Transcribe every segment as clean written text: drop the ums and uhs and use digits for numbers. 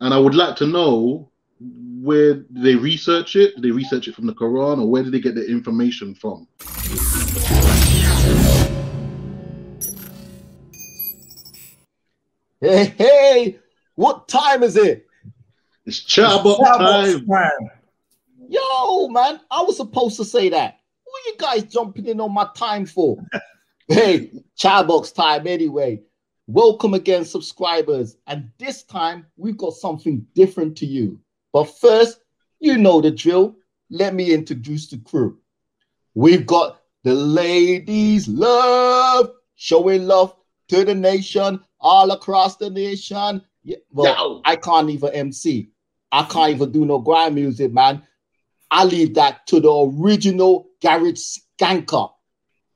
and I would like to know where they research it. Do they research it from the Quran, or where did they get the information from? Hey, hey, what time is it? It's Chatterbox time. Yo, man, I was supposed to say that. What are you guys jumping in on my time for? Hey, Chatterbox time anyway. Welcome again, subscribers. And this time, we've got something different to you. But first, you know the drill. Let me introduce the crew. We've got the ladies love, showing love to the nation, all across the nation. Yeah, well, I can't even MC. I can't even do no grind music, man. I leave that to the original garage skanker.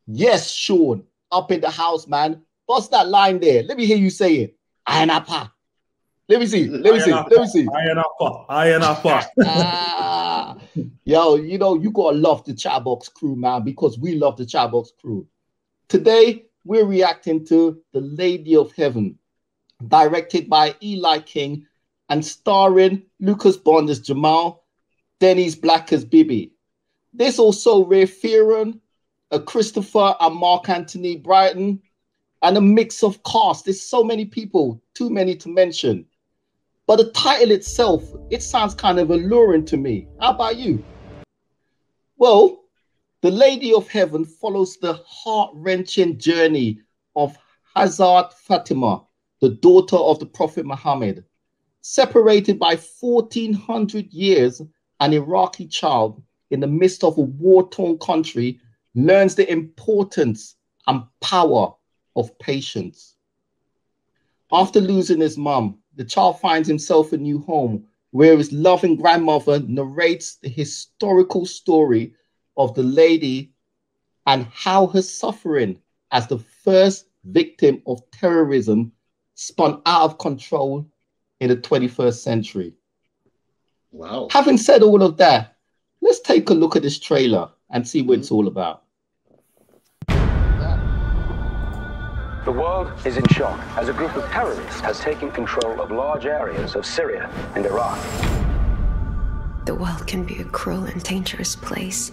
Yes, Sean, up in the house, man. What's that line there? Let me hear you say it. Iron Appa. Let me see. Let me see. Let me see. Iron Appa. Iron Appa. Yo, you know, you gotta love the Chatterbox crew, man, because we love the Chatterbox crew. Today, we're reacting to The Lady of Heaven, directed by Eli King and starring Lucas Bond as Jamal, Dennis Black as Bibi. There's also Ray Fearon, Christopher and Mark Anthony Brighton, and a mix of cast. There's so many people, too many to mention. But the title itself, it sounds kind of alluring to me. How about you? Well, The Lady of Heaven follows the heart-wrenching journey of Hazrat Fatima, the daughter of the Prophet Muhammad. Separated by 1,400 years, an Iraqi child in the midst of a war-torn country learns the importance and power of patience. After losing his mum, the child finds himself a new home where his loving grandmother narrates the historical story of the lady and how her suffering as the first victim of terrorism spun out of control in the 21st century. Wow. Having said all of that, let's take a look at this trailer and see what it's all about. The world is in shock as a group of terrorists has taken control of large areas of Syria and Iraq. The world can be a cruel and dangerous place.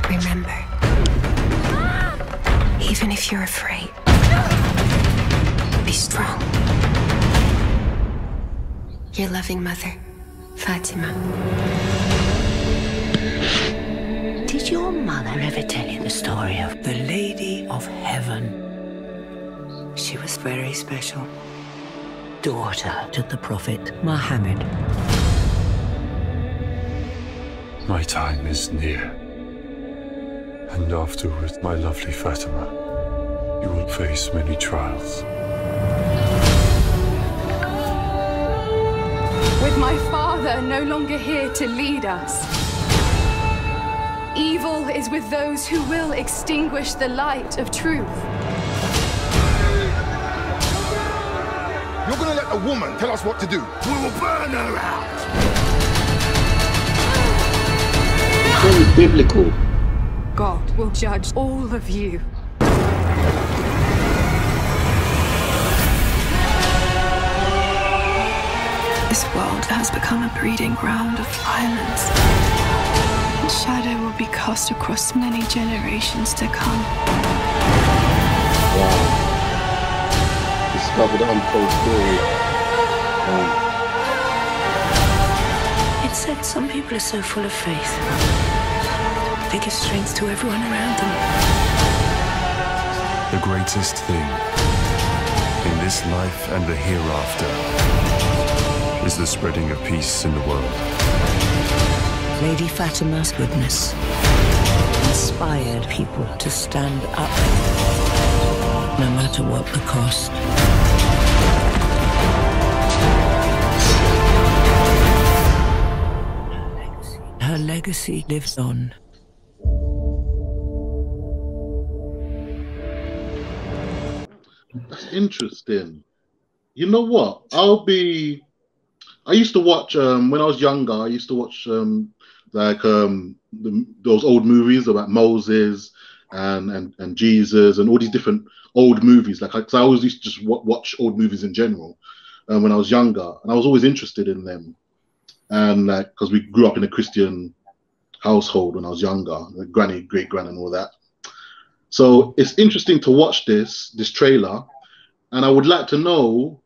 Remember, even if you're afraid, be strong. Your loving mother, Fatima. Did your mother ever tell you the story of the Lady of Heaven? She was very special. Daughter to the Prophet Muhammad. My time is near. And afterwards, my lovely Fatima, you will face many trials. With my father no longer here to lead us, evil is with those who will extinguish the light of truth. You're gonna let a woman tell us what to do? We will burn her out! Very biblical. God will judge all of you. This world has become a breeding ground of violence. Shadow will be cast across many generations to come. Wow. Discover the untold story. It said some people are so full of faith. They give strength to everyone around them. The greatest thing in this life and the hereafter is the spreading of peace in the world. Lady Fatima's goodness inspired people to stand up, no matter what the cost. Her legacy lives on. That's interesting. You know what? I used to watch when I was younger. I used to watch those old movies about Moses and Jesus and all these different old movies. Like, 'cause I always used to just watch old movies in general when I was younger, and I was always interested in them. And like, because we grew up in a Christian household when I was younger, like granny, great gran, and all that. So it's interesting to watch this trailer, and I would like to know,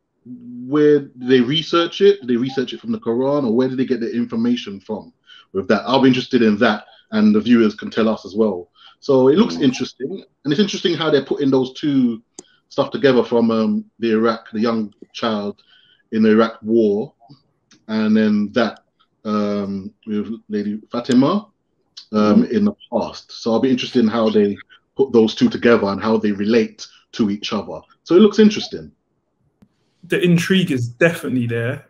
where did they research it? Did they research it from the Quran, or where did they get the information from with that? I'll be interested in that, and the viewers can tell us as well. So it looks interesting, and it's interesting how they're putting those two stuff together from the young child in the Iraq war, and then that with Lady Fatima in the past. So I'll be interested in how they put those two together and how they relate to each other. So it looks interesting. The intrigue is definitely there.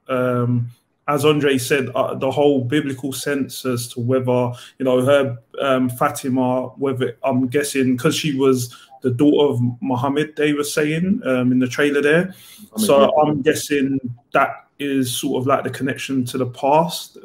As Andre said, the whole biblical sense as to whether, you know, her Fatima, whether, I'm guessing because she was the daughter of Muhammad, they were saying in the trailer there. So I'm guessing that is sort of like the connection to the past.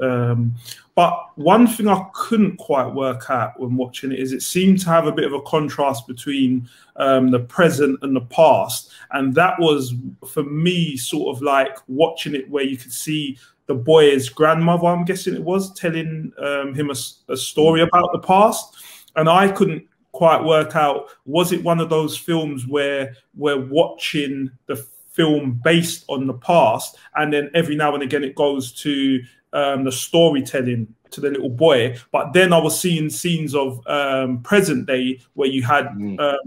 But one thing I couldn't quite work out when watching it is it seemed to have a bit of a contrast between the present and the past. And that was, for me, sort of like watching it where you could see the boy's grandmother, I'm guessing it was, telling him a story about the past. And I couldn't quite work out, was it one of those films where we're watching the film based on the past, and then every now and again it goes to the storytelling to the little boy, but then I was seeing scenes of present day where you had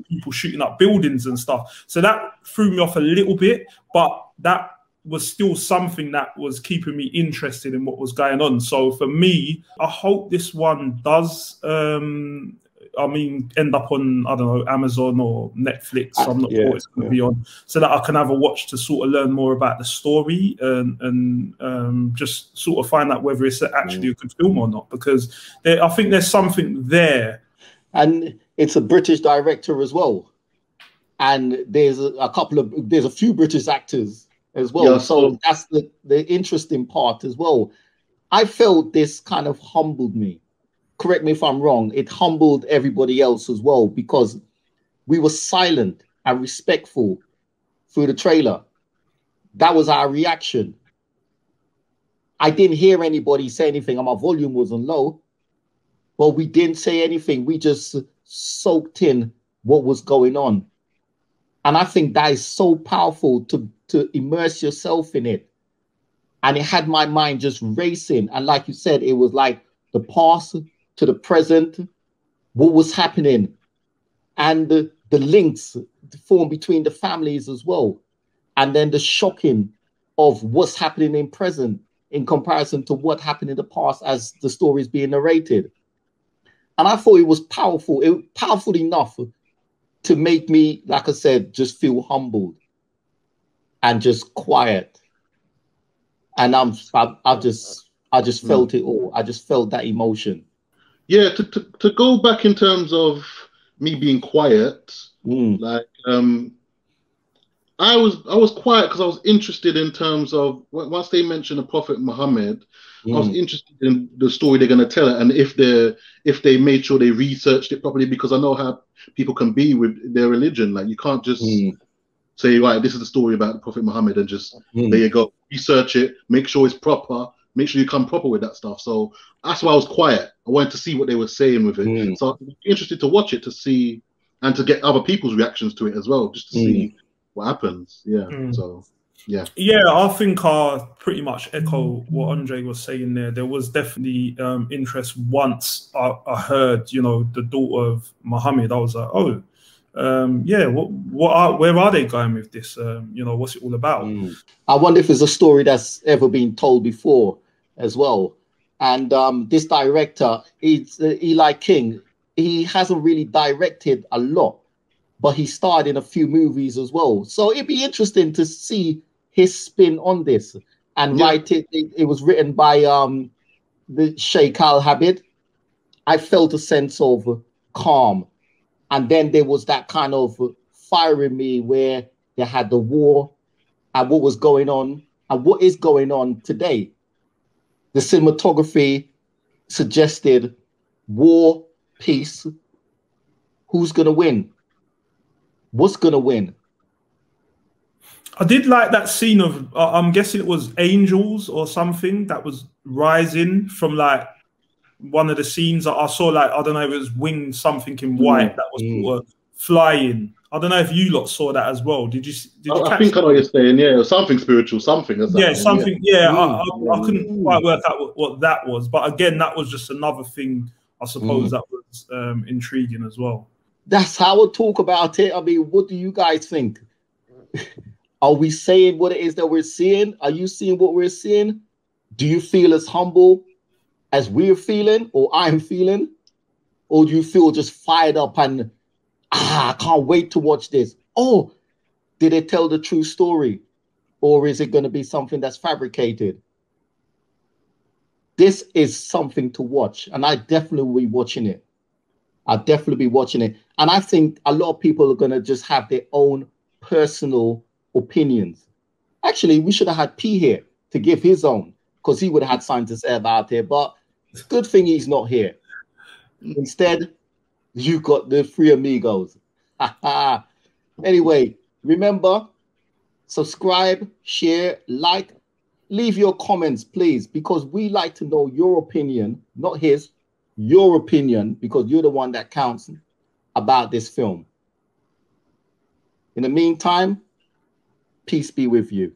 people shooting up buildings and stuff. So that threw me off a little bit, but that was still something that was keeping me interested in what was going on. So for me, I hope this one does end up on, I don't know, Amazon or Netflix. I'm not sure it's going to be on, so that I can have a watch to sort of learn more about the story and just sort of find out whether it's actually a good film or not, because I think there's something there. And it's a British director as well. And there's a few British actors as well. Yeah, so that's the interesting part as well. I felt this kind of humbled me. Correct me if I'm wrong, it humbled everybody else as well, because we were silent and respectful through the trailer. That was our reaction. I didn't hear anybody say anything, and my volume wasn't low, but we didn't say anything. We just soaked in what was going on. And I think that is so powerful to immerse yourself in it. And it had my mind just racing. And like you said, it was like the past to the present, what was happening, and the links formed between the families as well. And then the shocking of what's happening in present in comparison to what happened in the past as the story is being narrated. And I thought it was powerful. It was powerful enough to make me, like I said, just feel humbled and just quiet. And I just felt it all. I just felt that emotion. Yeah, to go back in terms of me being quiet, like I was quiet because I was interested in terms of, once they mentioned the Prophet Muhammad, I was interested in the story they're going to tell it, and if they made sure they researched it properly, because I know how people can be with their religion. Like, you can't just say, right, this is the story about the Prophet Muhammad, and just there you go, research it, make sure it's proper. Make sure you come proper with that stuff. So that's why I was quiet. I wanted to see what they were saying with it. So I'm interested to watch it, to see, and to get other people's reactions to it as well, just to see what happens. Yeah. So yeah. Yeah, I think I pretty much echo what Andre was saying there. There was definitely interest once I heard, you know, the daughter of Muhammad. I was like, oh, yeah, where are they going with this? You know, what's it all about? I wonder if it's a story that's ever been told before as well. And this director, Eli King, he hasn't really directed a lot, but he starred in a few movies as well. So it'd be interesting to see his spin on this. And write it. It was written by the Sheikh Al-Habib. I felt a sense of calm. And then there was that kind of fire in me where they had the war and what was going on and what is going on today. The cinematography suggested war, peace, Who's gonna win? What's gonna win? I did like that scene of, I'm guessing it was angels or something that was rising from like one of the scenes that I saw. Like, I don't know if it was wings, something in white that was sort of flying. I don't know if you lot saw that as well. Did you I catch think that? I know what you're saying. Yeah, something spiritual, something. Yeah, something. Yeah, I Yeah. couldn't quite work out what that was, but again, that was just another thing, I suppose, that was intriguing as well. That's how I talk about it. I mean, what do you guys think? Are we saying what it is that we're seeing? Are you seeing what we're seeing? Do you feel as humble as we're feeling, or I'm feeling? Or do you feel just fired up and, I can't wait to watch this? Oh, did it tell the true story? Or is it going to be something that's fabricated? This is something to watch, and I definitely will be watching it. I'll definitely be watching it. And I think a lot of people are going to just have their own personal opinions. Actually, we should have had P here to give his own, because he would have had something to say about it. But good thing he's not here. Instead, you got the three amigos. Anyway, remember, subscribe, share, like, leave your comments, please, because we like to know your opinion, not his, your opinion, because you're the one that counts about this film. In the meantime, peace be with you.